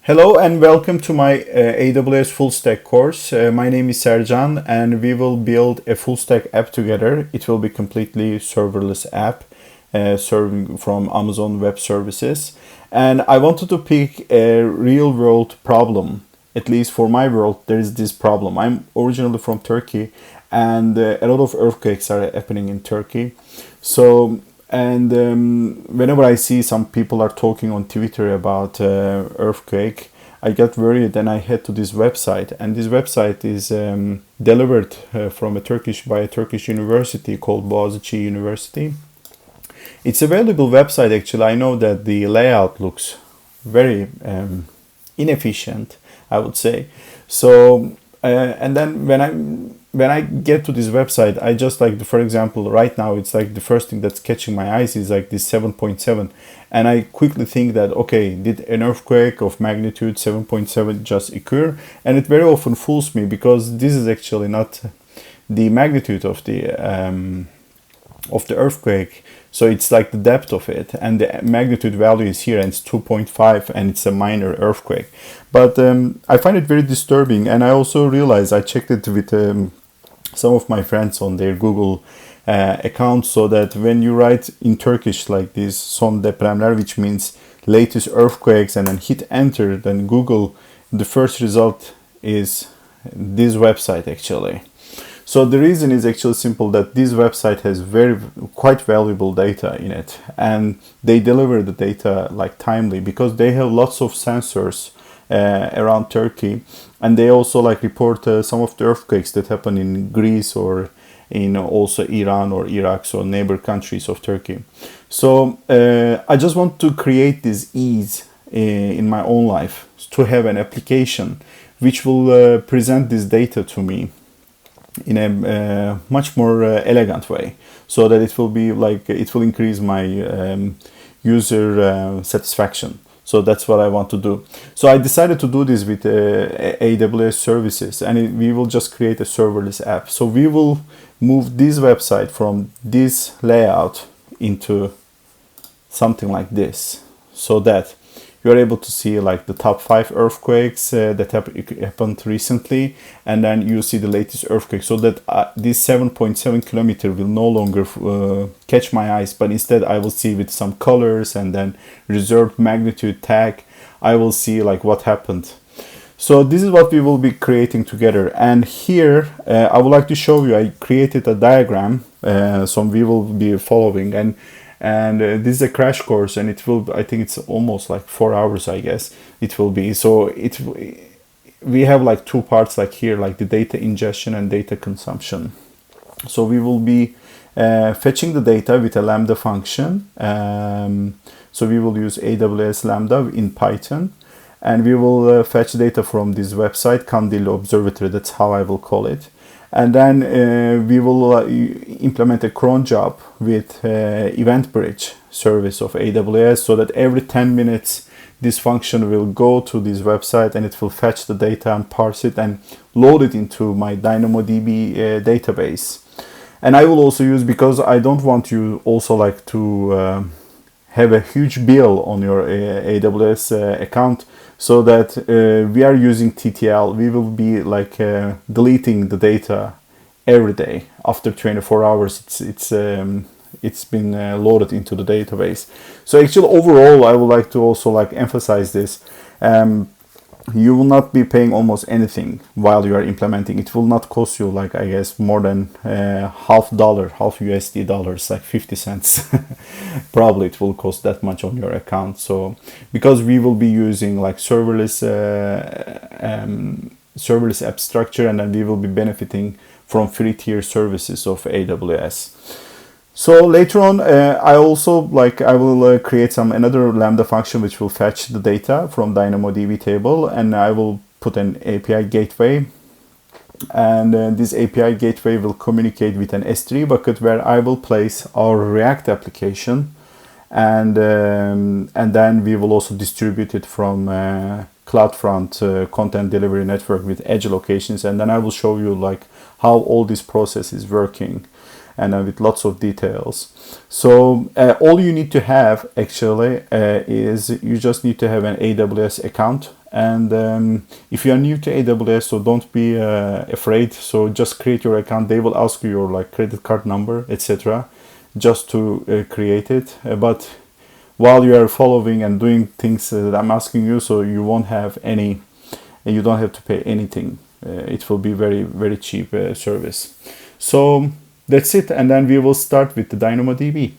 Hello and welcome to my AWS full stack course. My name is Serjan and we will build a full stack app together. It will be completely serverless app serving from Amazon Web Services. And I wanted to pick a real world problem. At least for my world, there is this problem. I'm originally from Turkey and a lot of earthquakes are happening in Turkey. Whenever I see some people are talking on Twitter about earthquake, I get worried and I head to this website. And this website is delivered by a Turkish university called Boğaziçi University. It's a valuable website actually. I know that the layout looks very inefficient, I would say. And then when I get to this website, I just for example, right now it's like the first thing that's catching my eyes is like this 7.7. And I quickly think that, okay, did an earthquake of magnitude 7.7 just occur? And it very often fools me because this is actually not the magnitude of the earthquake. So it's like the depth of it, and the magnitude value is here, and it's 2.5, and it's a minor earthquake. But I find it very disturbing, and I also realized I checked it with some of my friends on their Google account, so that when you write in Turkish like this son depremler, which means latest earthquakes, and then hit enter, then Google, the first result is this website actually. So the reason is actually simple, that this website has quite valuable data in it, and they deliver the data like timely because they have lots of sensors around Turkey, and they also report some of the earthquakes that happen in Greece or in also Iran or Iraq, so neighbor countries of Turkey. So I just want to create this ease in my own life to have an application which will present this data to me in a much more elegant way, so that it will be it will increase my user satisfaction. So that's what I want to do. So I decided to do this with AWS services, and we will just create a serverless app. So we will move this website from this layout into something like this, so that you're able to see the top 5 earthquakes that happened recently, and then you see the latest earthquake, so that this 7.7 kilometer will no longer catch my eyes, but instead I will see with some colors and then reserved magnitude tag, I will see what happened. So this is what we will be creating together. And here I would like to show you, I created a diagram, so we will be following, and this is a crash course, and it will, I think it's almost 4 hours, I guess it will be. So we have 2 parts here, the data ingestion and data consumption. So we will be fetching the data with a Lambda function. So we will use AWS Lambda in Python, and we will fetch data from this website, Kandil Observatory, that's how I will call it. And then we will implement a cron job with EventBridge service of AWS, so that every 10 minutes this function will go to this website and it will fetch the data and parse it and load it into my DynamoDB database. And I will also use, because I don't want you also to have a huge bill on your AWS account, so that we are using TTL. We will be deleting the data every day. After 24 hours, it's been loaded into the database. So actually, overall, I would like to also emphasize this. You will not be paying almost anything while you are implementing. It will not cost you I guess more than half USD dollars, 50 cents. Probably it will cost that much on your account. So because we will be using serverless app structure, and then we will be benefiting from free tier services of AWS. So later on, I also I will create another Lambda function which will fetch the data from DynamoDB table, and I will put an API gateway, and this API gateway will communicate with an S3 bucket where I will place our React application, and then we will also distribute it from CloudFront content delivery network with edge locations, and then I will show you how all this process is working. and with lots of details. So all you need to have actually is you just need to have an AWS account. And if you are new to AWS, so don't be afraid. So just create your account. They will ask you your like credit card number, etc., just to create it. But while you are following and doing things that I'm asking you, so you won't have any, you don't have to pay anything. It will be very, very cheap service. So that's it. And then we will start with the DynamoDB.